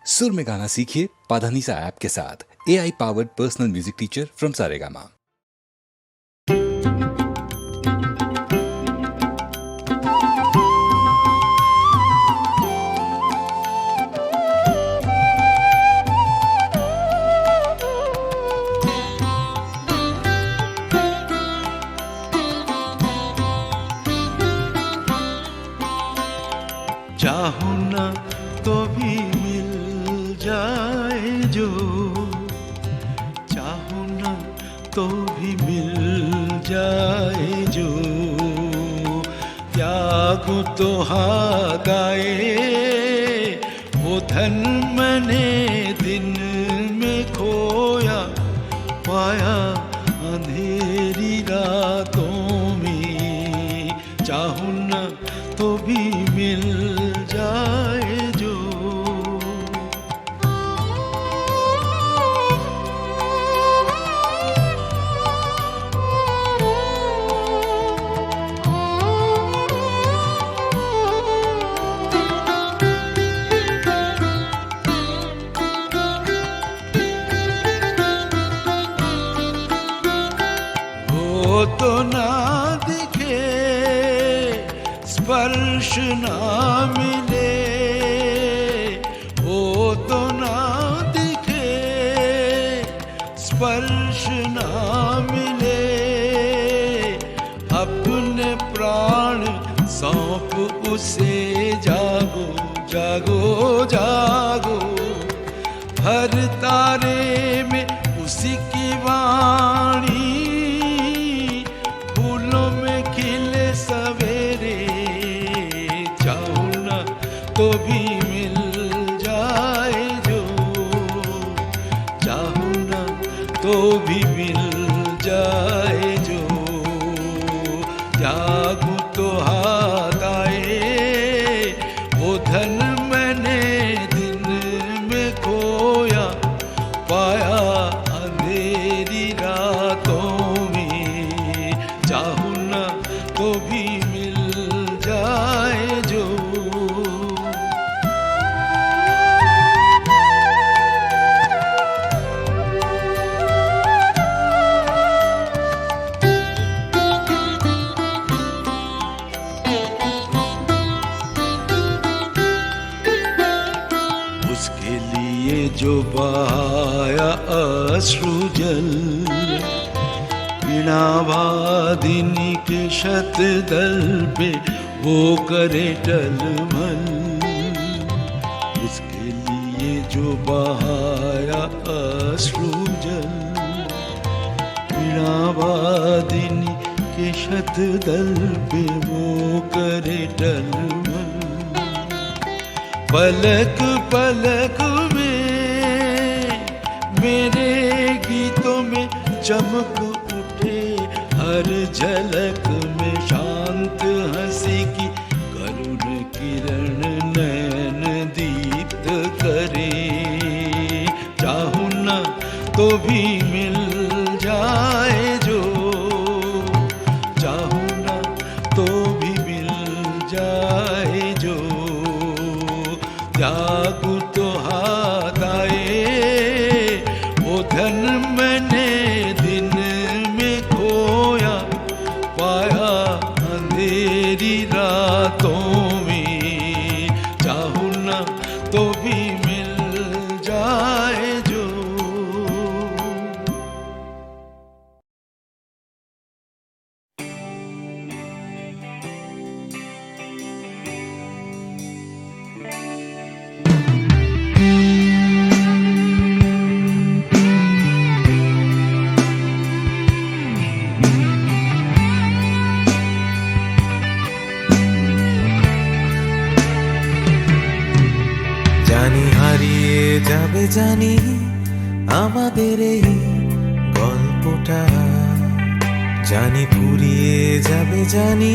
सुर में गाना सीखिए पाधानीसा ऐप के साथ। AI powered personal music teacher from Saregama. चाहूं ना तो भी मिल जाए जो, चाहूं ना तो भी मिल जाए जो, त्यागूं तो हागाए वो धन मैंने दिन में खोया पाया अंधेरी रातों में। चाहूं ना तो भी मिल जाए जो। वो तो ना दिखे, स्पर्श ना मिले, वो तो ना दिखे, स्पर्श ना मिले, अपने प्राण सौंप उसे जागो जागो जागो। हर तारे में उसी की वाणी, फूलों में खिले सवेरे। चाहूं ना तो भी मिल जाए जो, चाहूं ना तो भी मिल जाए जो, त्यागूं तो हाथ आए वो धन मैंने दिन में खोया पाया अंधेरी रातों में। चाहूं ना तो भी मिल जाए जो। उसके लिए जो बहाया अश्रु जल, वीणावादिनी के शतदल पे वो करे टलमल। उसके लिए जो बहाया अश्रु जल, वीणावादिनी के शतदल पे वो करे टलमल। पलक पलक में मेरे गीतों में चमक उठे, हर झलक में शांत हंसी की करुण किरण नयन दीप्त करे। चाहूं ना तो भी मिल जाए जो, चाहूं ना तो भी मिल जाए जो, त्यागूं तो हाथ आए वो धन मैंने दिन में खोया पाया अंधेरी रातों में। चाहूं ना तो भी मिल जाए जो। জানি হারিয়ে যাবে জানি আমাদের এই গল্পটা, জানি ফুরিয়ে যাবে জানি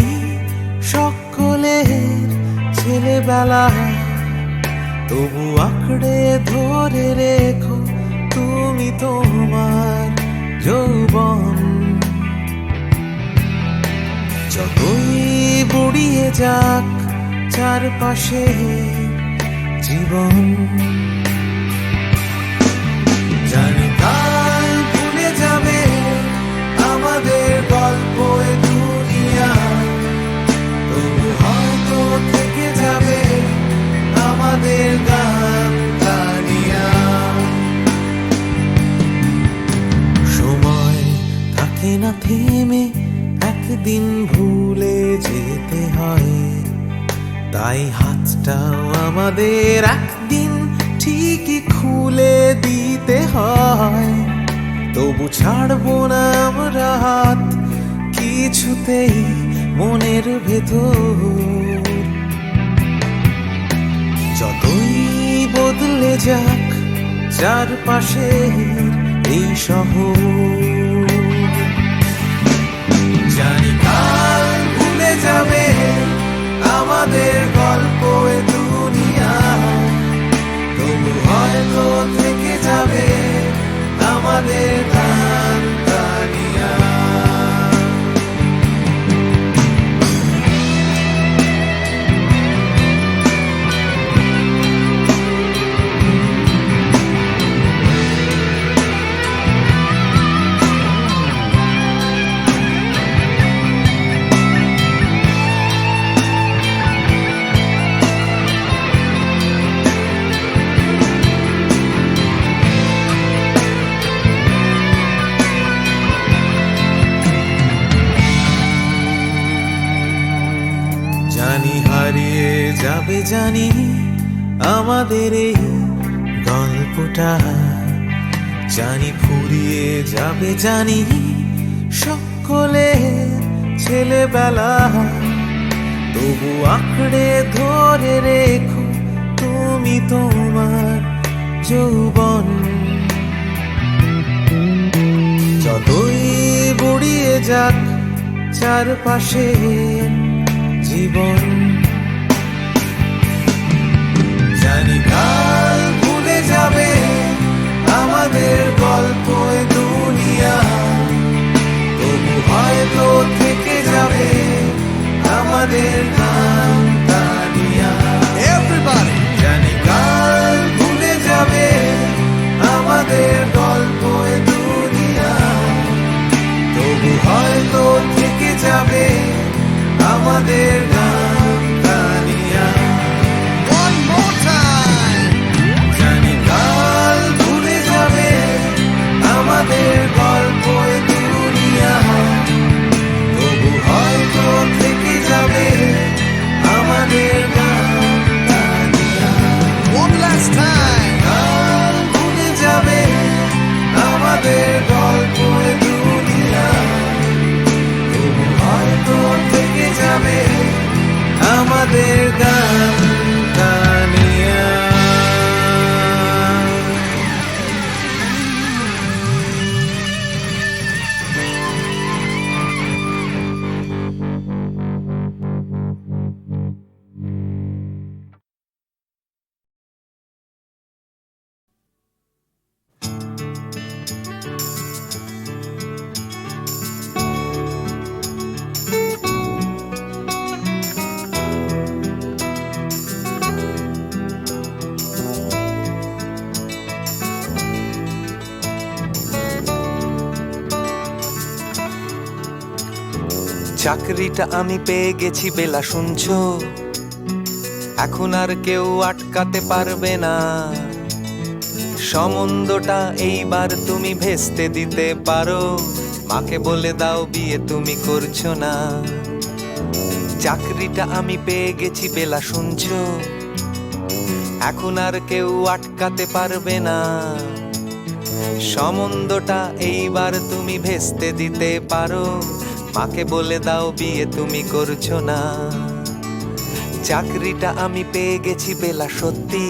সকলের ছেলেবেলা। তবু আঁকড়ে ধরে রেখো তুমি তোমার যৌবন। যতই বুড়িয়ে যাক চারপাশে জীবন, একদিন ভুলে যেতে হয়, তাই হাতটাও আমাদের একদিন ঠিকই খুলে দিতে হয়। তবু ছাড়বো না আমরা হাত কিছুতেই মনের ভেতর। যতই বদলে যাক চারপাশে এই শহর, জানি কাল ভুলে যাবে আমাদের গল্প এ দুনিয়া, তবু হয়তো থেকে যাবে আমাদের গান গানিয়া। জানি হারিয়ে যাবে, জানি আমাদের এই গল্পটা, জানি ফুরিয়ে যাবে, জানি সকলে ছেলেবেলা। তবু আঁকড়ে ধরে রেখো তুমি তোমার যৌবন। যতই বুড়িয়ে যাক চারপাশে জীবন, জানি কাল ভুলে যাবে আমাদের গল্প এ দুনিয়া, তবু হয়তো থেকে যাবে আমাদের গান গানিয়া। Everybody! জানি কাল ভুলে যাবে আমাদের গল্প এ দুনিয়া, তবু হয়তো থেকে যাবে আমাদের গান গানিয়া। One more time! জানি কাল ভুলে যাবে আমাদের গল্প এ দুনিয়া, তবু হয়তো থেকে যাবে আমাদের গান গানিয়া। One last time! কাল ভুলে যাবে আমাদের গল্প এ দুনিয়া, তবু হয়তো থেকে যাবে আমাদের গান গানিয়া। চাকরিটা আমি পেয়ে গেছি বেলা, শুনছো? এখন আর কেউ আটকাতে পারবে না। সম্বন্ধটা এইবার তুমি ভেস্তে দিতে পারো, মাকে বলে দাও বিয়ে তুমি করছো না। চাকরিটা আমি পেয়ে গেছি বেলা, শুনছো? এখন আর কেউ আটকাতে পারবে না। সম্বন্ধটা এইবার তুমি ভেস্তে দিতে পারো, মাকে বলে দাও বিয়ে তুমি করছো না। চাকরিটা আমি পেয়ে গেছি বেলা, সত্যি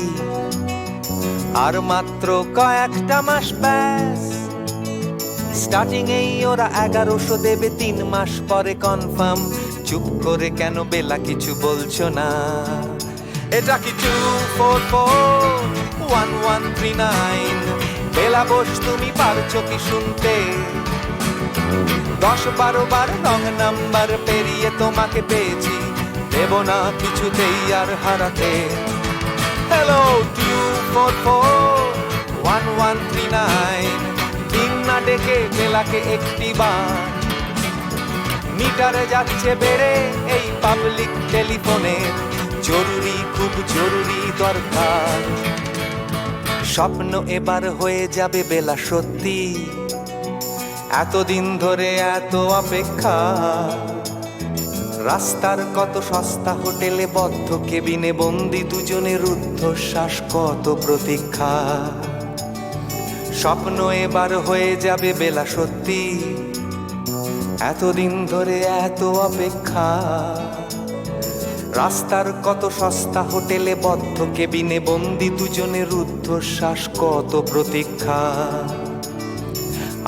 আর মাত্র কয়েকটা মাস ব্যাস। স্টার্টিং এই ওরা 1100 দেবে, 3 মাস পরে কনফার্ম। চুপ করে কেন বেলা কিছু বলছো না? এটা কি 2441139? বেলা বোস তুমি পারছো কি শুনতে? 10-12 বার রং নাম্বার পেরিয়ে তোমাকে পেয়েছি, দেব না কিছুতেই আর হারাতে। হ্যালো 2441139, দিন না ডেকে বেলাকে একটিবার। মিটারে যাচ্ছে বেড়ে এই পাবলিক টেলিফোনের, জরুরি খুব জরুরি দরকার। স্বপ্ন এবার হয়ে যাবে বেলা, সত্যি এতদিন ধরে এত অপেক্ষা। রাস্তার কত সস্তা হোটেলে বদ্ধ কেবিনে বন্দি দুজনের রুদ্ধশ্বাস, কত প্রতীক্ষা। স্বপ্ন এবার হয়ে যাবে বেলা সত্যি, এতদিন ধরে এত অপেক্ষা। রাস্তার কত সস্তা হোটেলে বদ্ধ কেবিনে বন্দি দুজনের রুদ্ধশ্বাস, কত প্রতীক্ষা।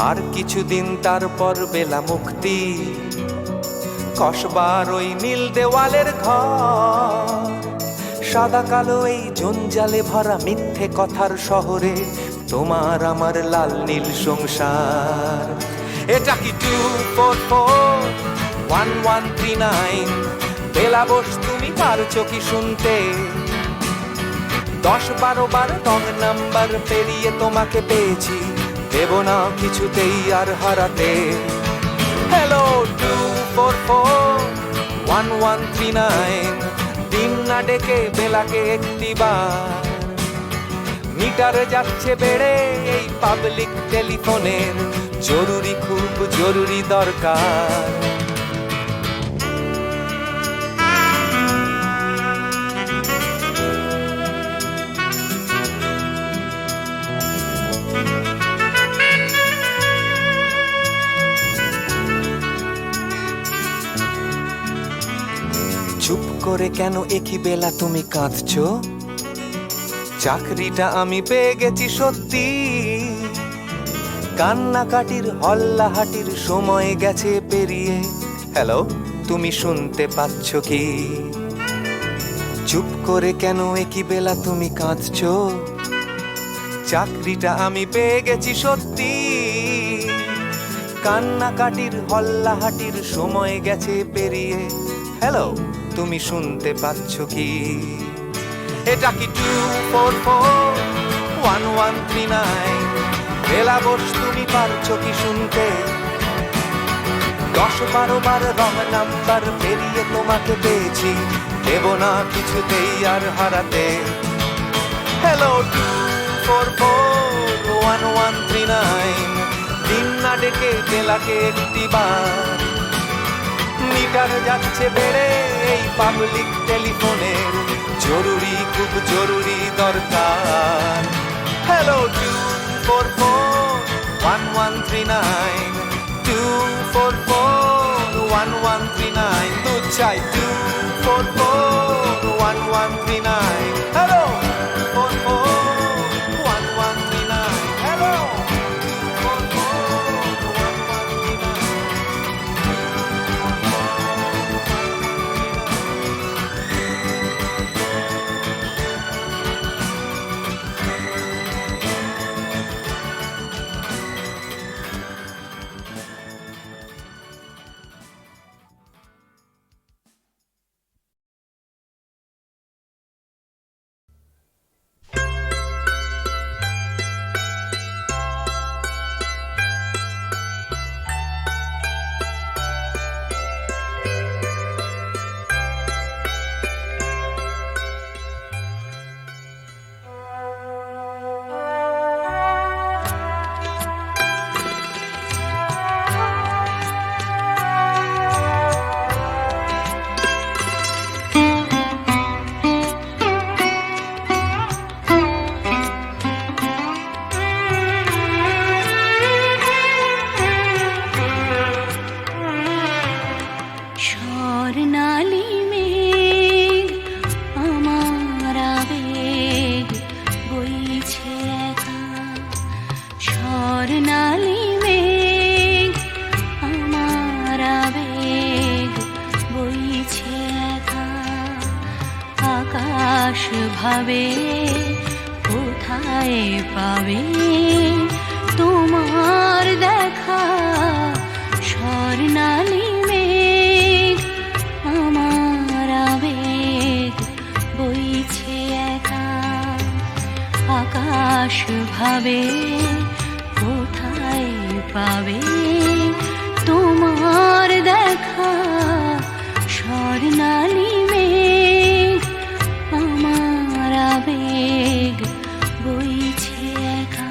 আর কিছুদিন তারপর বেলা মুক্তি, কসবার ওই নীল দেওয়ালের ঘর। সাদা কালো এই জঞ্জালে ভরা মিথ্যে কথার শহরে তোমার আমার লাল নীল সংসার। এটা কি 2441139? বেলা বোস তুমি পারছো কি শুনতে? 10-12 বার রং নাম্বার পেরিয়ে তোমাকে পেয়েছি, দেব না কিছুতেই আর হারাতে। হ্যালো 2441139, দিন না ডেকে বেলাকে একটিবার। মিটারে যাচ্ছে বেড়ে এই পাবলিক টেলিফোনের, জরুরি খুব জরুরি দরকার। চুপ করে কেন একই বেলা তুমি কাঁদছো? চাকরিটা আমি পেয়ে গেছি সত্যি, কান্নাকাটির হল্লাহাটির সময় গেছে পেরিয়ে। হ্যালো, তুমি শুনতে পাচ্ছ কি? চুপ করে কেন একই বেলা তুমি কাঁদছো? চাকরিটা আমি পেয়ে গেছি সত্যি, কান্নাকাটির হল্লাহাটির সময় গেছে পেরিয়ে। হ্যালো, তুমি শুনতে পাচ্ছ কি? এটা কি 2441139? বেলা বোস তুমি পারছো কি শুনতে? 10-12 বার রং নাম্বার পেরিয়ে তোমাকে পেয়েছি, দেব না কিছুতেই আর হারাতে। হ্যালো 2441139, দিন না ডেকে বেলাকে একটিবার। মিটার যাচ্ছে বেড়ে এই পাবলিক টেলিফোনের, জরুরি খুব জরুরি দরকার। হ্যালো 2441139, 2441139, দুধ চাই 2441139। Hello 2441139, hello 2441139। ভাবে কোথায় পাবে তোমার দেখা স্বর্ণালী মেঘ আমার আবেগ বইছে একা আকাশ ভাবে কোথায় পাবে তোমার দেখা স্বর্ণালী মেঘ আমার আবেগ বইছে একা।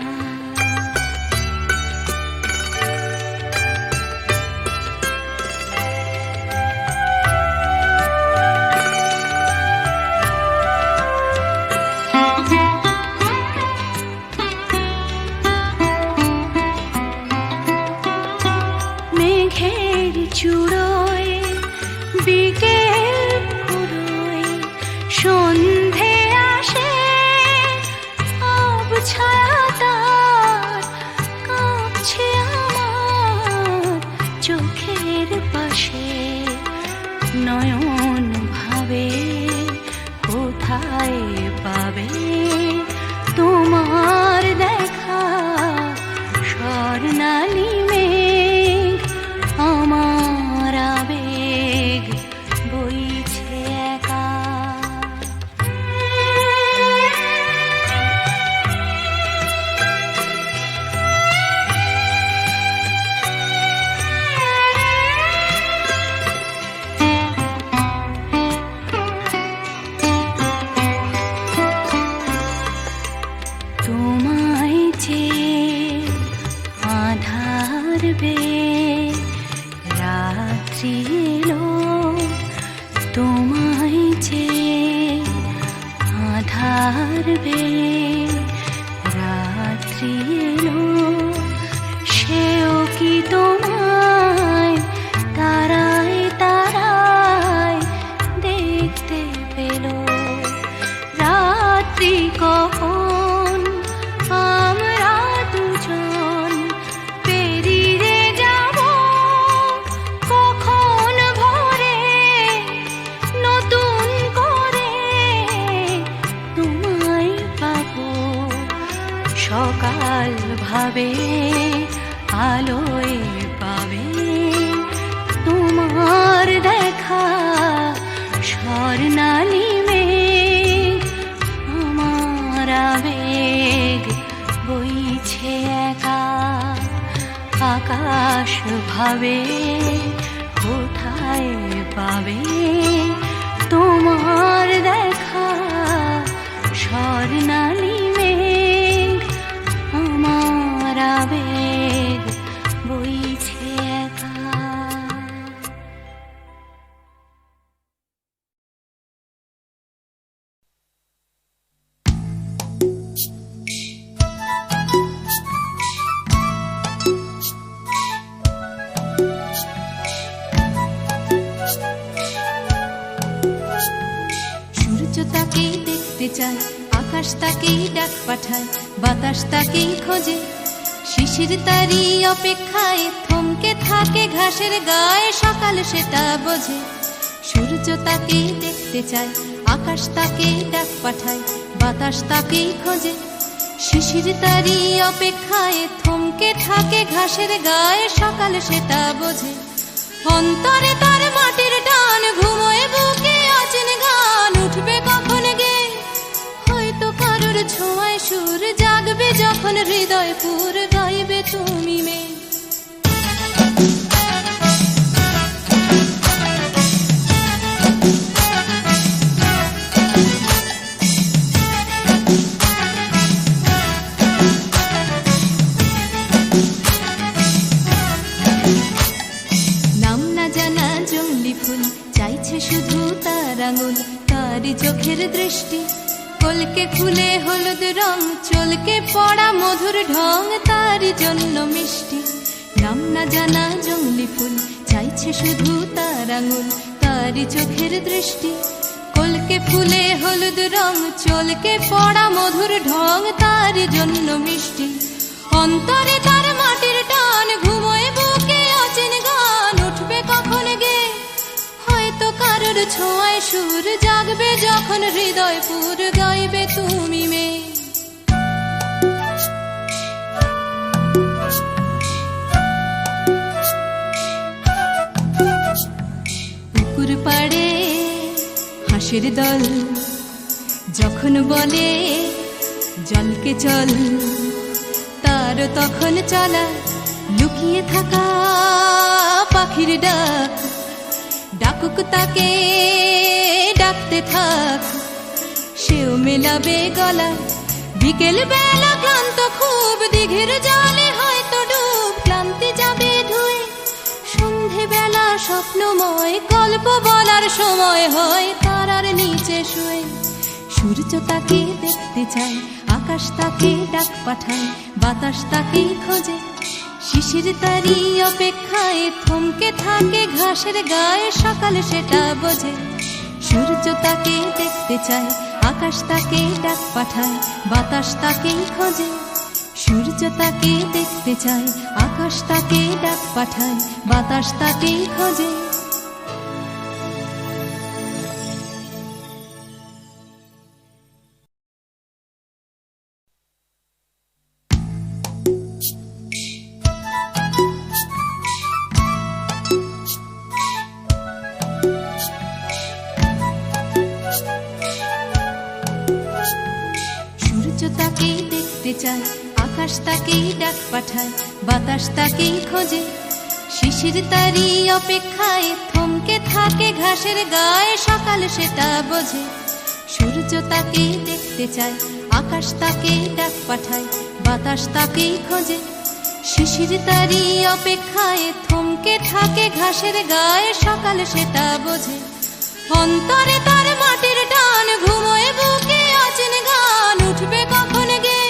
ছায়া তার কাঁপছে আমার চোখের পাশে, নয়ন ভাবে কোথায় পাবে তোমার দেখা স্বর্ণালী মেঘ, আমার আবেগ বইছে একা। তোমায় যে আধার বে রাত্রি এলো, তোমায় যে আধার বে রাত্রি এলো, সেও কি তোমায় তারায় তারায় দেখতে পেল? রাত্রি কখন আমরা দুজন পেরিয়ে যাব, কখন ভোরে নতুন করে তোমায় পাবো। সকাল ভাবে আলোয় পাবে তোমার দেখা স্বর্ণালী মেঘ, আমার আবেগ বইছে একা। আকাশ ভাবে কোথায় পাবে তোমার দেখা স্বর্ণালী মেঘ, আমার আবেগ বইছে একা। সূর্য তাকেই দেখতে চায়, আকাশ তাকেই ডাক পাঠায়, বাতাস তাকেই খোঁজে, শিশির তারই অপেক্ষায় থমকে থাকে ঘাসের গায়ে, সকাল সেটা বোঝে। সূর্য তাকেই দেখতে চায়, আকাশ তাকেই ডাক পাঠায়, বাতাস তাকেই খোঁজে, শিশির তারই অপেক্ষায় থমকে থাকে ঘাসের গায়ে, সকাল সেটা বোঝে। অন্তরে তার মাটির টান, ঘুমোয় বুকে অচেন গান, উঠবে কখন গে হয়তো কারোর ছোঁয়ায় সুর, জাগবে যখন হৃদয় পুর, গাইবে তুমি মেয়ে। নাম না জানা জংলি ফুল চাইছে শুধু তার আঙুল, তারই চোখের দৃষ্টি, কলকে ফুলে হলুদ রং, চলকে পড়া মধুর ঢং, তারই জন্য মিষ্টি। নাম না জানা জংলি ফুল চাইছে শুধু তার আঙুল, তারই চোখের দৃষ্টি, কলকে ফুলে হলুদ রং, চলকে পড়া মধুর ঢং, তারই জন্য মিষ্টি। অন্তরে তার মাটির টান, ঘুমোয় বুকে অচেন গান, উঠবে কখন গে হয়তো কারোর ছোঁয়ায় সুর, জাগবে যখন হৃদয় পুর, গাইবে তুমি মেয়ে। পুকুর পাড়ে হাঁসের দল যখন বলে জলকে চল, তার তখন চলা লুকিয়ে থাকা পাখির ডাক, ডাকুক তাকে ডাকতে থাক, সেও মেলাবে গলা। বিকেল বেলা ক্লান্ত খুব, দিঘির জলে হয়তো ডুব, ক্লান্তি যাবে ধুয়ে। সন্ধে বেলা স্বপ্নময়, গল্প বলার সময় হয় তারার নিচে শুয়ে। সূর্য তাকে দেখতে চায়, আকাশ তাকে ডাক পাঠায়, বাতাস তাকে খোঁজে, শিশির তারই অপেক্ষায় থমকে থাকে ঘাসের গায়ে, সকাল সেটা বোঝে। সূর্য তাকে দেখতে চায়, আকাশ তাকে ডাক পাঠায়, বাতাস তাকেই খোঁজে। সূর্য তাকে দেখতে চায়, আকাশ তাকে ডাক পাঠায়, বাতাস তাকেই খোঁজে। সূর্য তাকেই দেখতে চায়, আকাশ তাকেই ডাক পাঠায়, বাতাস তাকেই খোঁজে। শিশির তারি অপেক্ষায় থমকে থাকে ঘাসের গায়ে, সকাল সেটা বোঝে। সূর্য তাকেই দেখতে চায়, আকাশ তাকেই ডাক পাঠায়, বাতাস তাকেই খোঁজে। শিশির তারি অপেক্ষায় থমকে থাকে ঘাসের গায়ে, সকাল সেটা বোঝে। অন্তরে তার মাটির টান, ঘুমোয় বুকে অচেন গান, উঠবে কখন গে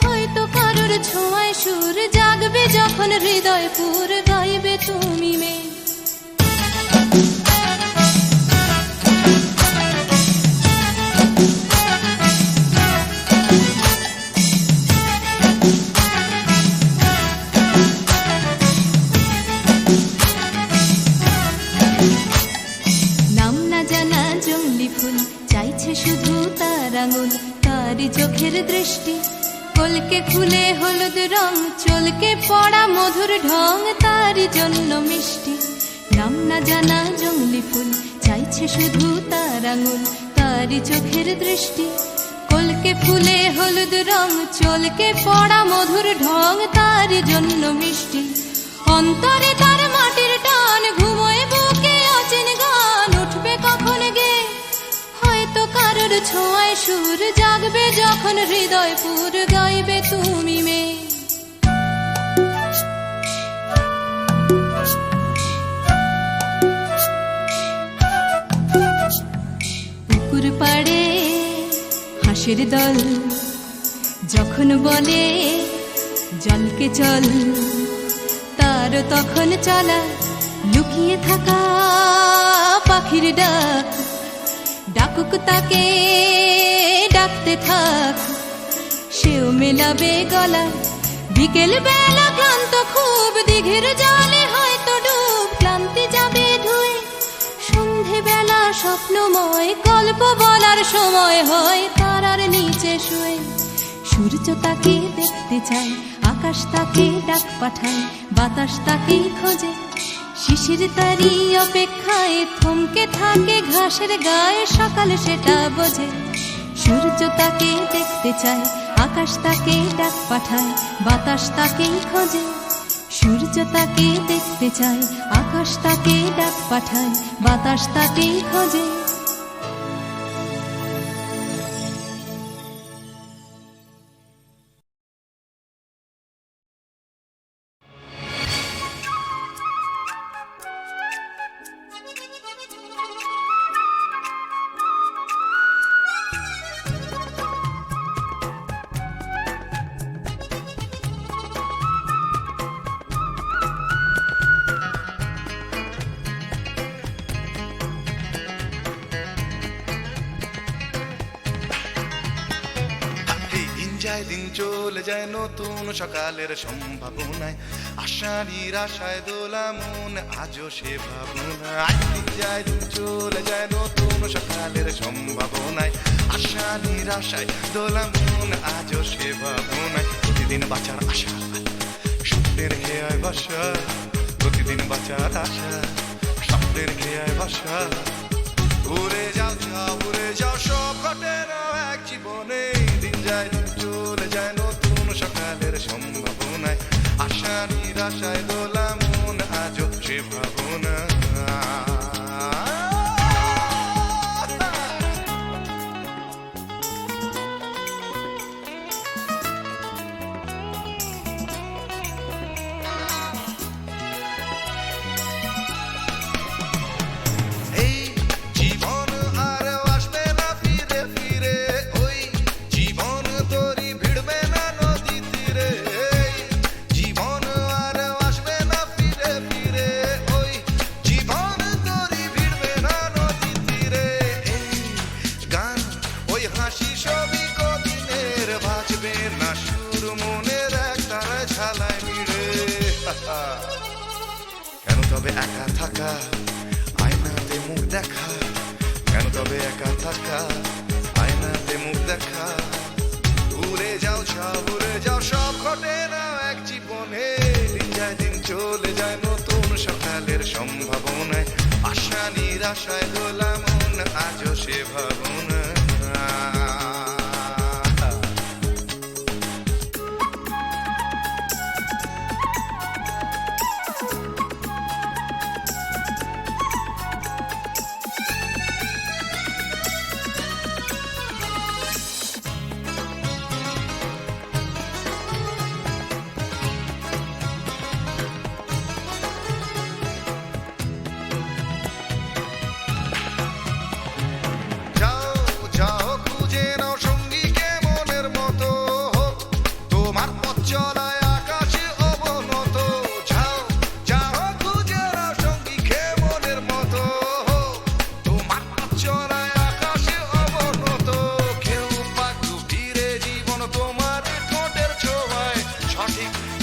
হয়তো কারোর ছোঁয়ায় সুর, জাগবে যখন হৃদয় পুর, গাইবে তুমি মেয়ে। নাম না জানা জংলি ফুল চাইছে শুধু তার আঙুল, তারই চোখের দৃষ্টি। কলকে ফুলে হলুদ রং, চলকে পড়া মধুর ঢং, তারই জন্য মিষ্টি। নাম না জানা জংলি ফুল চাইছে শুধু তার আঙুল, তারই চোখের দৃষ্টি। কলকে ফুলে হলুদ রং, চলকে পড়া মধুর ঢং, তারই জন্য মিষ্টি। অন্তরে তার মাটির টান, ঘুমোয় বুকে অচেন গান, উঠবে কখন গে হয়তো কারোর ছোঁয়ায় সুর, জাগবে যখন হৃদয় পুর, গাইবে তুমি মেয়ে। পুকুর পাড়ে হাঁসের দল যখন বলে জলকে চল, তার তখন চলা লুকিয়ে থাকা পাখির ডাক, ডাকুক তাকে ডাকতে থাক, সেও মেলাবে গলা। বিকেল বেলা ক্লান্ত খুব, দিঘির জলে হয়তো ডুব, ক্লান্তি যাবে ধুয়ে। সন্ধে বেলা স্বপ্নময়, গল্প বলার সময় হয় তারার নিচে শুয়ে। সূর্য তাকে দেখতে চায়, আকাশ তাকে ডাক পাঠায়, বাতাস তাকেই খোঁজে। শিশির তারি অপেক্ষায় থমকে থাকে ঘাসের গায়ে, সকাল সেটা বোঝে। সূর্য তাকে দেখতে চায়, আকাশ তাকে ডাক পাঠায়, বাতাস তাকেই খোঁজে। সূর্য তাকে দেখতে চায়, আকাশ তাকে ডাক পাঠায়, বাতাস তাকেই খোঁজে। যায় দিন চলে যায় নতুন সকালের সম্ভাবনায়, আশা নিরাশায় দোলা মন আজও সে ভাবনায়। দিন যায় দিন চলে যায় নতুন সকালের সম্ভাবনায়, আশা নিরাশায় দোলা মন আজও সে ভাবনায়। প্রতিদিন বাঁচার আশা স্বপ্নের খেয়ায় বাসা, প্রতিদিন বাঁচার আশা স্বপ্নের খেয়ায় বাসা। উড়ে যাও যাও উড়ে যাও, সব ঘটে না এক জীবনে। দিন যায় দিন চলে যায় নতুন সকালের সম্ভাবনায়, আশা নিরাশায় দোলা মন আজও সে ভাবনা। তবে একা থাকা, আয়নাতে মুখ দেখা, কেন তবে একা থাকা, আয়নাতে মুখ দেখা। ভুলে যাও সব, ভুলে যাও সব, ঘটে না এক জীবনে। দিন যায় দিন চলে যায় নতুন সকালের সম্ভাবনায়, আশা নিরাশায় দোলা মন আজও সে ভাবনা।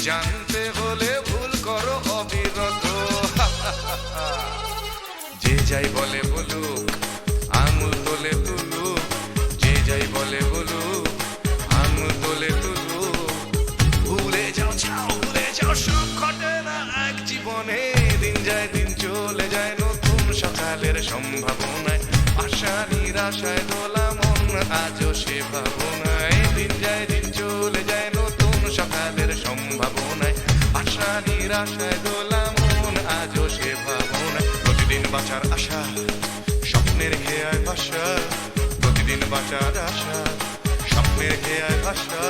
জানতে হলে ভুল করো অবিরত। যে যাই বলে বলুক, আঙুল তোলে তুলুক, যে যাই বলে বলুক, আঙুল তোলে তুলুক। ভুলে যাও ছাও, ভুলে যাও সব, ঘটে না এক জীবনে। দিন যায় দিন চলে যায় নতুন সকালের সম্ভাবনায়, আশা নিরাশায় দোলা মন আজও সে ভাবনায়। দিন যায় দিন চলে যায় নতুন সকালের সম্ভাবনায়, আশা নিরাশায় দোলা মন আজও সে ভাবনায়। প্রতিদিন বাঁচার আশা, স্বপ্নের খেয়ায় ভাষা, প্রতিদিন বাঁচার আশা, স্বপ্নের খেয়ায় ভাষা।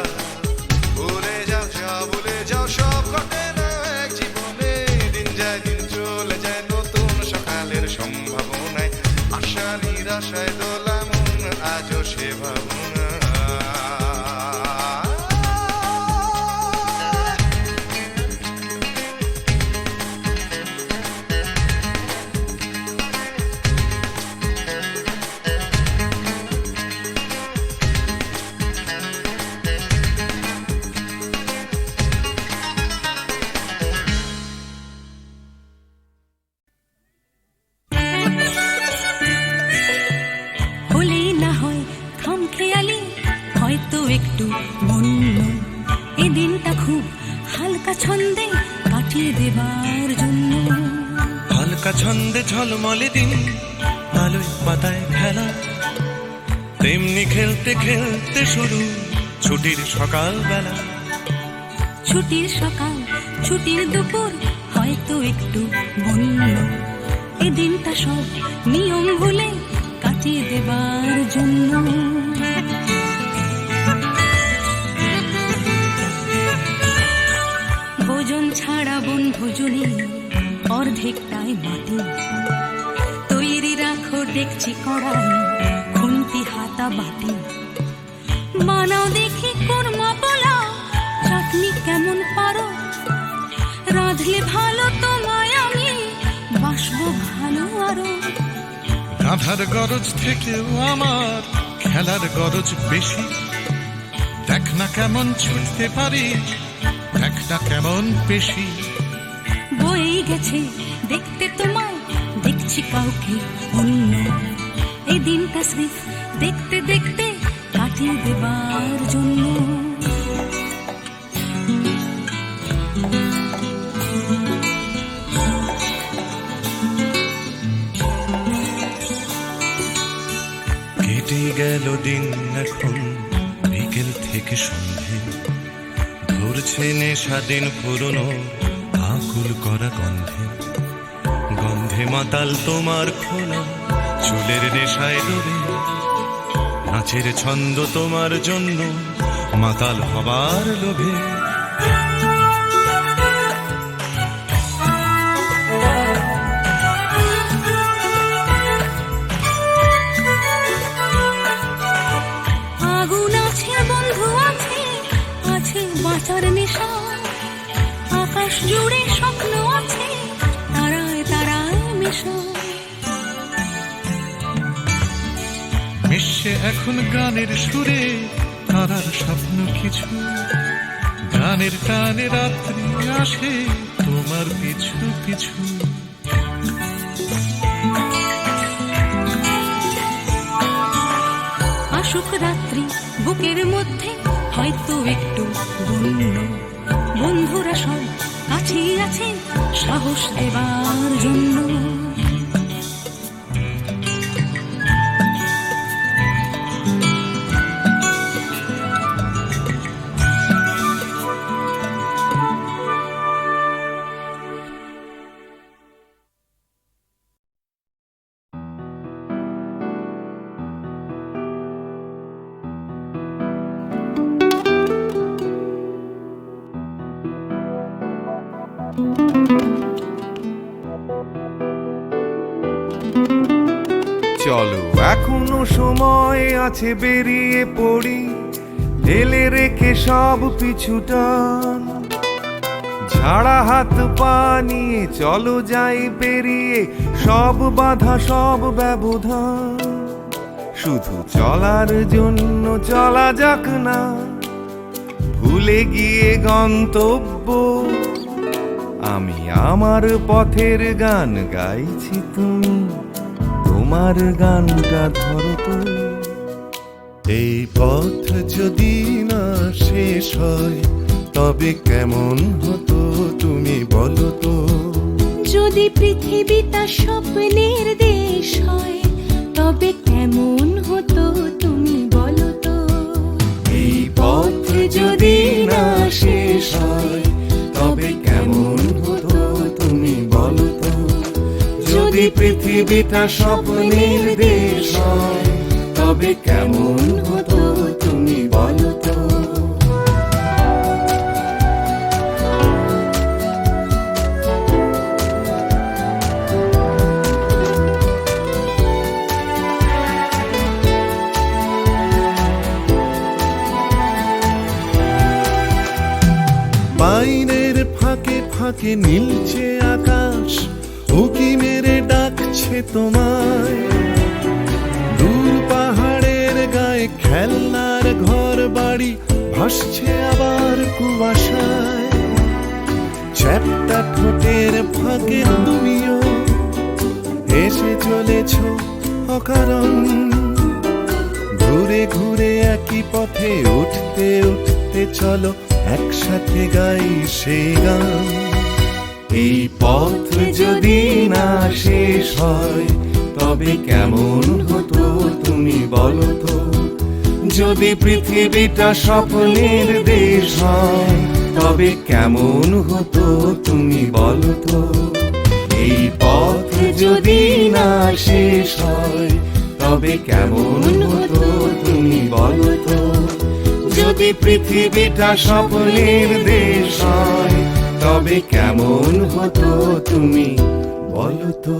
ভুলে যাও যাও, ভুলে যাও সব, ঘটে না এক জীবনে। দিন যায় দিন চলে যায় নতুন সকালের সম্ভাবনায়, আশা নিরাশায় দোলা মন আজও সে ভাবনা। হলেই না হয় খামখেয়ালি, হয়তো একটু মন্য, এই দিনটা খুব হালকা ছন্দে কাটিয়ে দেবার জন্য। হালকা ছন্দে ঝলমলে দিন, আলোয় পাতায় খেলা, তেমনি খেলতে খেলতে শুরু ছুটির সকাল বেলা। ছুটির সকাল, ছুটির দুপুর, হয়তো একটু বন্য, এই দিনটা সব নিয়ম ভুলে কাটিয়ে দেবার জন্য। ভোজন ছাড়া বন ভোজনে অর্ধেকটাই মাটি, তৈরি রাখো ডেকচি কড়াই, খুন্তি হাতা বাটি। বানাও দেখি কোরমা পোলাও, চাটনি কেমন পারো, রাঁধলে ভালো তোমায় আমি বাসবো ভালো আরো। গাধার গরজ থেকেও আমার খেলার গরজ বেশি, দেখ না কেমন ছুটতে পারি, দেখ না কেমন পেশি। বয়ে গেছে দেখতে তোমায়, দেখছি কাউকে অন্য, এই দিনটা স্রেফ দেখতে দেখতে কাটিয়ে দেবার জন্য। কেটে গেল দিন এখন বিকেল থেকে সন্ধে, ধরছে নেশা দিন পুরনো আকুল করা গন্ধে। গন্ধে মাতাল তোমার খোলা চুলের নেশায় ডুবে, নাচের ছন্দ তোমার জন্য মাতাল হবার লোভে। আগুন আছে, বন্ধু আছে, আছে বাঁচার নেশা, আকাশ জুড়ে স্বপ্ন আছে, তারায় তারায় মেশা। মিশে এখন গানের সুরে তারার স্বপ্ন কিছু, গানের টানে রাত্রি আসে তোমার পিছু পিছু। আসুক রাত্রি বুকের মধ্যে হয়তো একটু বন্য বন্ধুরা সব কাছেই আছে সাহস দেবার জন্য। চলো এখনো সময় আছে, বেরিয়ে পড়ি, ঢেলে রেখে সব পিছুটান। ঝাড়া হাত পা নিয়ে চলো যাই পেরিয়ে সব বাধা সব ব্যবধান। শুধু চলার জন্য চলা যাক না, ভুলে গিয়ে গন্তব্য। আমি আমার পথের গান গাইছি, তুমি তোমার গানটা ধরো তো। এই পথ যদি না শেষ হয় তবে কেমন হতো তুমি বলো তো। যদি পৃথিবীটা স্বপ্নের দেশ হয় তবে কেমন হতো তুমি বলো তো। এই পথ যদি না শেষ হয় তবে কেমন হতো তুমি বলো তো। যদি পৃথিবীটা স্বপ্নের দেশ হয় তবে কেমন হতো তুমি বলো তো। পাইনের ফাঁকে ফাঁকে নীলছে আকাশ, উকি মেরে ডাকছে তোমায়। দূর পাহাড়ের গায়ে খেলনার ঘর বাড়ি ভাসছে আবার কুয়াশায়। চ্যাপ্টা ঠোঁটের ফাঁকে তুমিও এসে চলেছ অকারণ। ঘুরে ঘুরে একই পথে উঠতে উঠতে চলো একসাথে গাই সেই গান। এই পথ যদি না শেষ হয় তবে কেমন হতো তুমি বলো তো। যদি পৃথিবীটা স্বপ্নের দেশ হয় তবে কেমন হতো তুমি বলো তো। এই পথ যদি না শেষ হয় তবে কেমন হতো তুমি বলো তো। যদি পৃথিবীটা স্বপ্নের দেশ হয় তবে কেমন হতো তুমি বলো তো।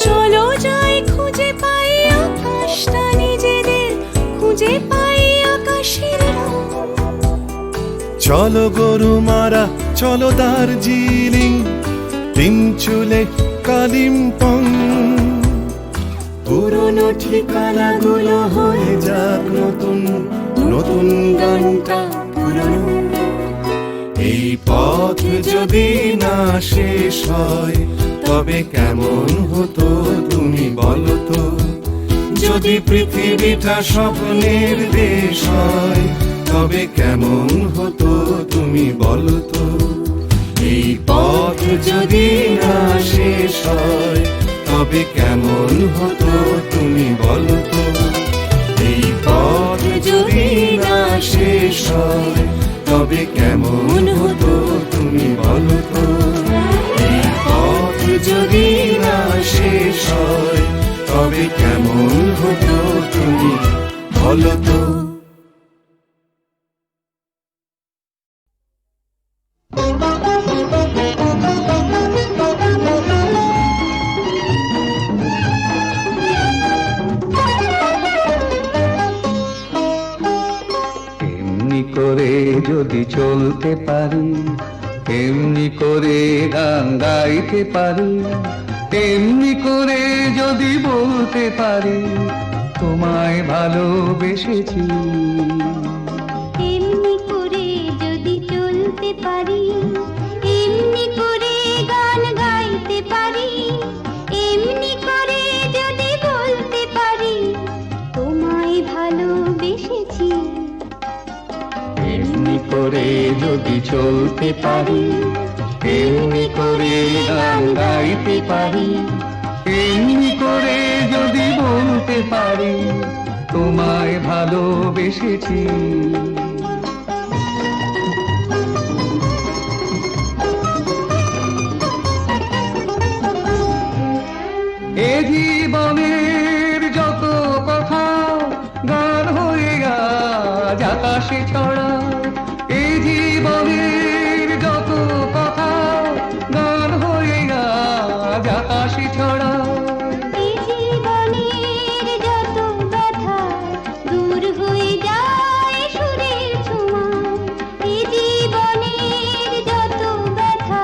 চলো যাই খুঁজে পাই আকাশটা নিজেদের, খুঁজে পাই আকাশের রং। চলো গরু মারা চলো দার্জিলিং, তিন চুলে কালিম্পং। পুরনো ঠিকানাগুলো হয়ে যাক নতুন, নতুন গানটা পুরনো। এই পথ যদি না শেষ হয় তবে কেমন হতো তুমি বলো তো। যদি পৃথিবীটা স্বপ্নের দেশ হয় তবে কেমন হতো তুমি বলো তো। এই পথ যদি না শেষ হয় তবে কেমন হতো তুমি বলো তো। এই পথ যদি না শেষ হয় তবে কেমন হতো তুমি বলো তো। এই পথ যদি না শেষ হয় তবে কেমন হতো তুমি বলো তো। যদি চলতে পারি, এমনি করে গান গাইতে পারি, তেমনি করে যদি বলতে পারি তোমায় ভালোবেসেছি। এমনি করে যদি চলতে পারি, এমনি করে গান গাইতে পারি, এমনি করে যদি বলতে পারি তোমায় ভালোবেসেছি। এমনি করে যদি চলতে পারি, এমনি করে গান গাইতে পারি, এমনি করে যদি বলতে পারি তোমায় ভালোবেসেছি। এ জীবনের যত কথা গান হয়ে আজ আকাশে ছড়া, এ জীবনের যত কথা গান হয়ে আজ আকাশে ছড়া। এই জীবনের যত ব্যথা দূর হয়ে যায় সুরের ছোঁয়ায়, এই জীবনের যত ব্যথা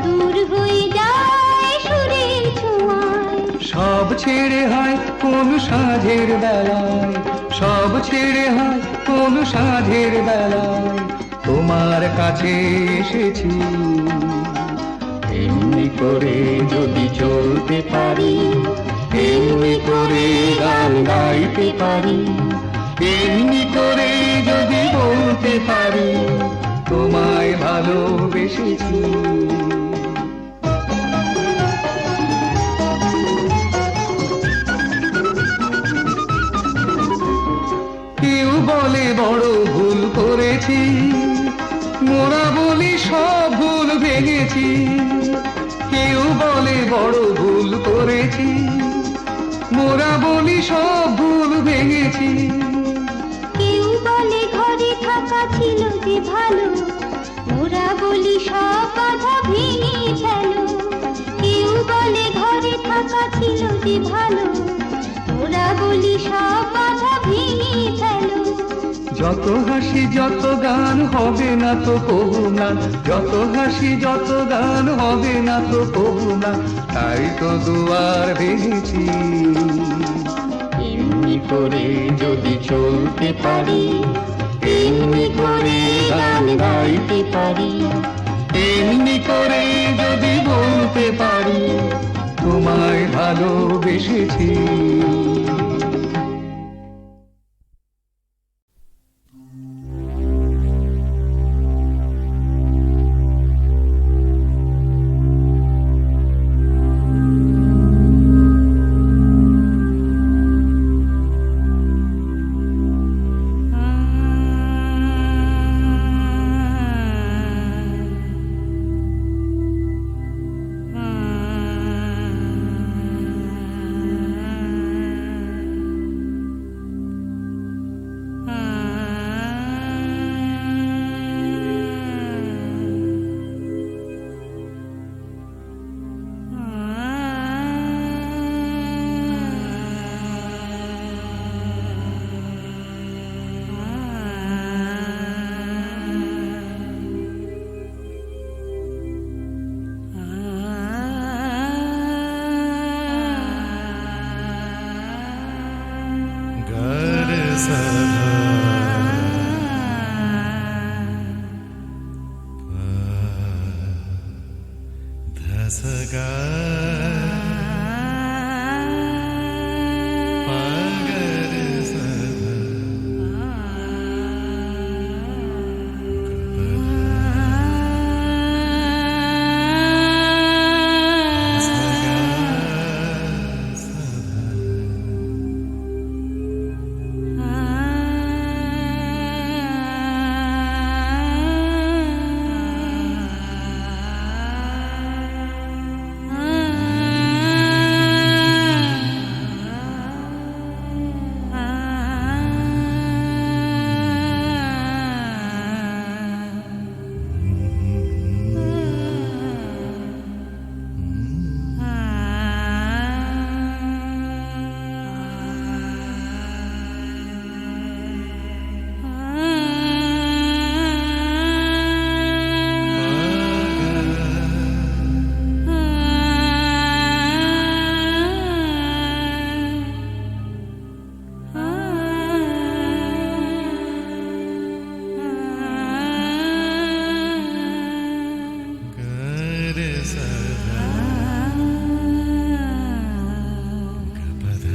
দূর হয়ে যায় সুরের ছোঁয়ায়। সব ছেড়ে হয় কোন সাঁঝের বেলায়, সব ছেড়ে হয় কোন সাঁঝের বেলায় তোমার কাছে এসেছি। এমনি করে যদি চলতে পারি, এমনি করে গান গাইতে পারি, এমনি করে যদি বলতে পারি তোমায় ভালোবেসেছি। কেউ বলে বড় ভুল করেছি, মোরা বলি সব ভুল ভেঙেছি। কেউ বলে বড় ভুল করেছি, মোরা বলি সব ভুল ভেঙেছি। কেউ বলে ঘরে থাকা ছিল যে ভালো, ওরা বলি সব বাধা ভেঙে ফেলো। কেউ বলে ঘরে থাকা ছিল যে ভালো, ওরা বলি সব বাধা ভেঙে ফেলো। যত হাসি যত গান হবে না তো কবু না, যত হাসি যত গান হবে না তো কবু না, তাই তো দুয়ার ভেঙেছি। এমনি করে যদি চলতে পারি, এমনি করে গান গাইতে পারি, এমনি করে যদি বলতে পারি তোমায় ভালোবেসেছি।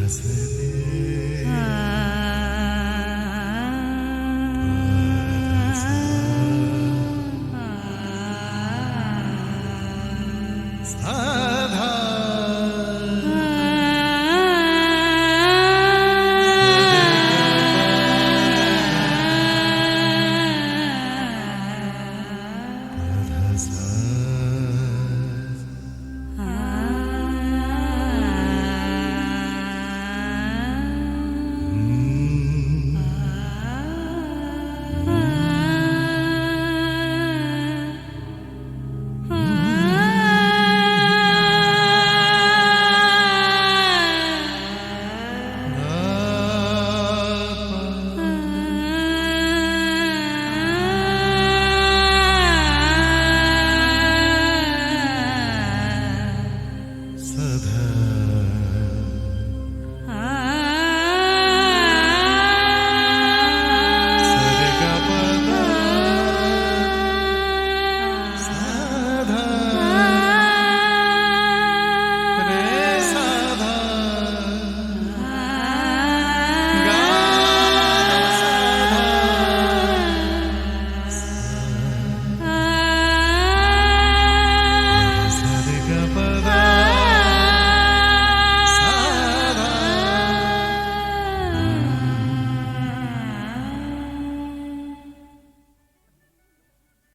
नजर